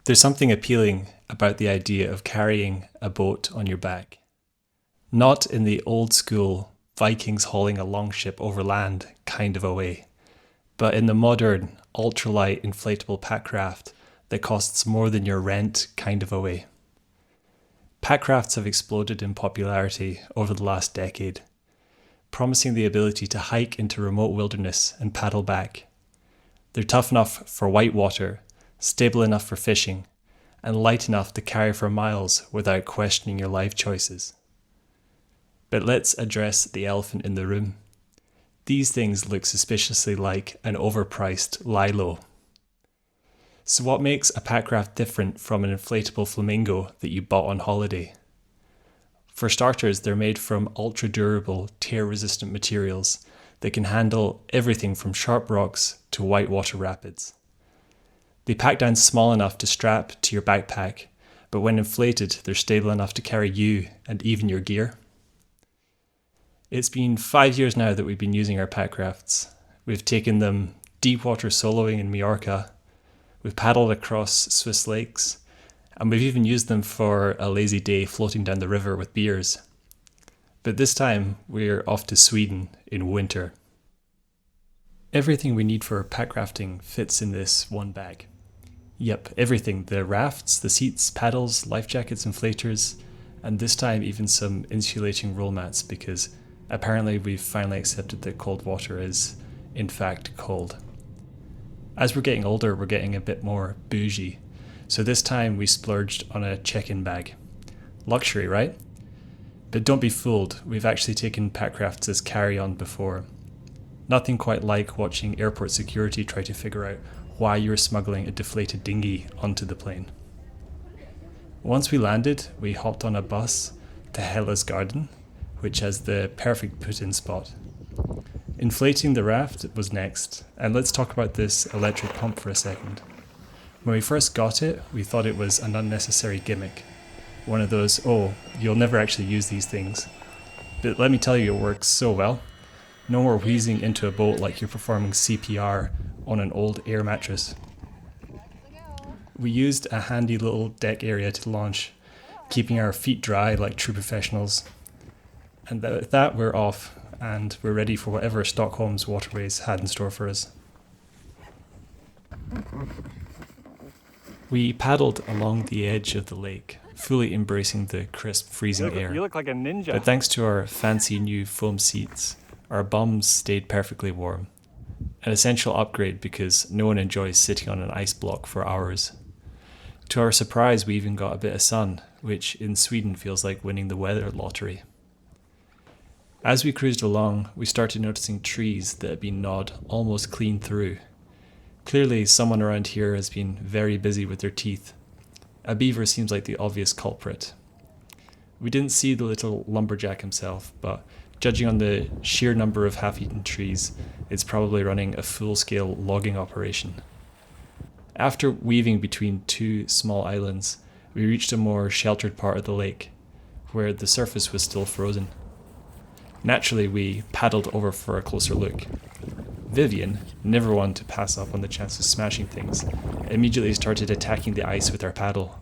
There's something appealing about the idea of carrying a boat on your back. Not in the old school Vikings hauling a longship over land kind of a way, but in the modern ultralight inflatable packraft that costs more than your rent kind of a way. Packrafts have exploded in popularity over the last decade, promising the ability to hike into remote wilderness and paddle back. They're tough enough for whitewater, stable enough for fishing, and light enough to carry for miles without questioning your life choices. But let's address the elephant in the room. These things look suspiciously like an overpriced Lilo. So what makes a packraft different from an inflatable flamingo that you bought on holiday? For starters, they're made from ultra-durable, tear-resistant materials that can handle everything from sharp rocks to whitewater rapids. They pack down small enough to strap to your backpack, but when inflated, they're stable enough to carry you and even your gear. It's been 5 years now that we've been using our packrafts. We've taken them deep water soloing in Majorca, we've paddled across Swiss lakes, and we've even used them for a lazy day floating down the river with beers. But this time, we're off to Sweden in winter. Everything we need for packrafting fits in this one bag. Yep, everything. The rafts, the seats, paddles, life jackets, inflators, and this time even some insulating roll mats because apparently we've finally accepted that cold water is, in fact, cold. As we're getting older, we're getting a bit more bougie. So this time we splurged on a check-in bag. Luxury, right? But don't be fooled, we've actually taken packrafts as carry-on before. Nothing quite like watching airport security try to figure out why you're smuggling a deflated dinghy onto the plane. Once we landed, we hopped on a bus to Hella's Garden, which has the perfect put-in spot. Inflating the raft was next, and let's talk about this electric pump for a second. When we first got it, we thought it was an unnecessary gimmick. One of those, oh, you'll never actually use these things. But let me tell you, it works so well. No more wheezing into a boat like you're performing CPR on an old air mattress. We used a handy little deck area to launch, keeping our feet dry like true professionals. And with that, we're off, and we're ready for whatever Stockholm's waterways had in store for us. We paddled along the edge of the lake, fully embracing the crisp, freezing air. You look like a ninja. But thanks to our fancy new foam seats, our bums stayed perfectly warm. An essential upgrade because no one enjoys sitting on an ice block for hours. To our surprise, we even got a bit of sun, which in Sweden feels like winning the weather lottery. As we cruised along, we started noticing trees that had been gnawed almost clean through. Clearly, someone around here has been very busy with their teeth. A beaver seems like the obvious culprit. We didn't see the little lumberjack himself, but judging on the sheer number of half-eaten trees, it's probably running a full-scale logging operation. After weaving between two small islands, we reached a more sheltered part of the lake, where the surface was still frozen. Naturally, we paddled over for a closer look. Vivian, never one to pass up on the chance of smashing things, immediately started attacking the ice with our paddle.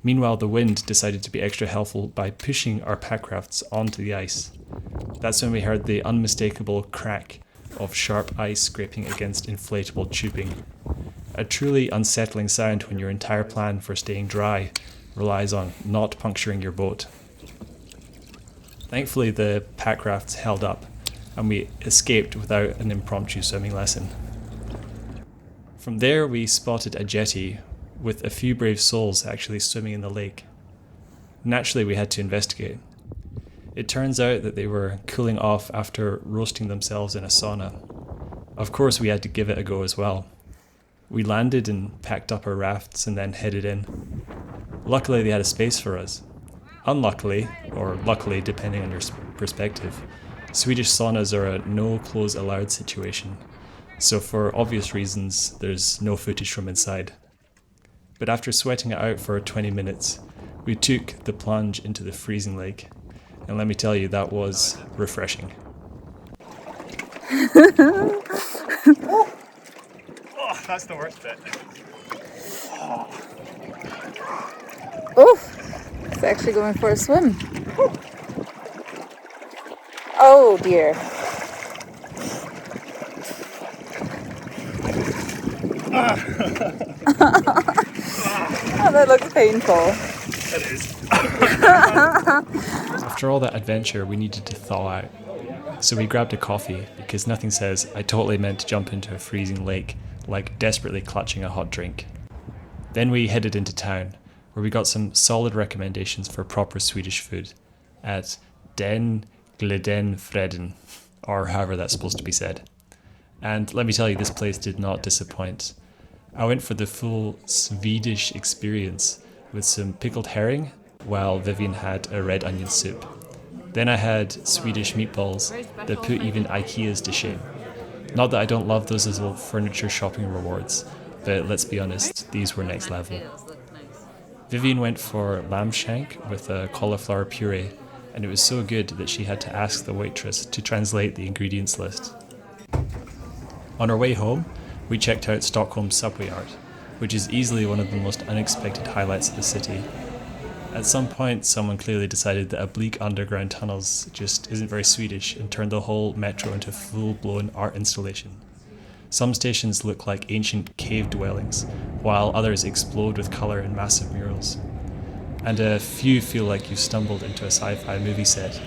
Meanwhile, the wind decided to be extra helpful by pushing our packrafts onto the ice. That's when we heard the unmistakable crack of sharp ice scraping against inflatable tubing. A truly unsettling sound when your entire plan for staying dry relies on not puncturing your boat. Thankfully, the packrafts held up, and we escaped without an impromptu swimming lesson. From there, we spotted a jetty with a few brave souls actually swimming in the lake. Naturally, we had to investigate. It turns out that they were cooling off after roasting themselves in a sauna. Of course, we had to give it a go as well. We landed and packed up our rafts and then headed in. Luckily, they had a space for us. Unluckily, or luckily depending on your perspective, Swedish saunas are a no clothes allowed situation, so for obvious reasons there's no footage from inside. But after sweating it out for 20 minutes, we took the plunge into the freezing lake, and let me tell you, that was refreshing. Oh, that's the worst bit. Oh. Oof! It's actually going for a swim. Oh dear. Oh, that looks painful. It is. After all that adventure, we needed to thaw out. So we grabbed a coffee because nothing says I totally meant to jump into a freezing lake like desperately clutching a hot drink. Then we headed into town, where we got some solid recommendations for proper Swedish food at Den Gleden Freden, or however that's supposed to be said. And let me tell you, this place did not disappoint. I went for the full Swedish experience with some pickled herring, while Vivian had a red onion soup. Then I had Swedish meatballs that put even IKEA's to shame. Not that I don't love those as little furniture shopping rewards, but let's be honest, these were next level. Vivian went for lamb shank with a cauliflower puree, and it was so good that she had to ask the waitress to translate the ingredients list. On our way home, we checked out Stockholm's subway yard, which is easily one of the most unexpected highlights of the city. At some point, someone clearly decided that oblique underground tunnels just isn't very Swedish and turned the whole metro into a full-blown art installation. Some stations look like ancient cave dwellings, while others explode with colour and massive murals. And a few feel like you've stumbled into a sci-fi movie set.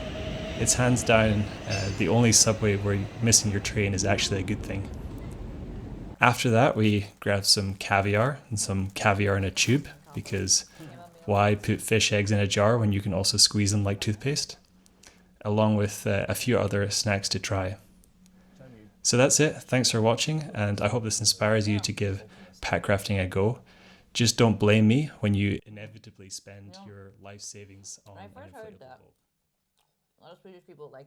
It's hands down the only subway where missing your train is actually a good thing. After that, we grabbed some caviar and some caviar in a tube, because why put fish eggs in a jar when you can also squeeze them like toothpaste? Along with a few other snacks to try. So that's it. Thanks for watching, and I hope this inspires you to give packrafting a go. Just don't blame me when you inevitably spend your life savings on an inflatable boat. A lot of Swedish people like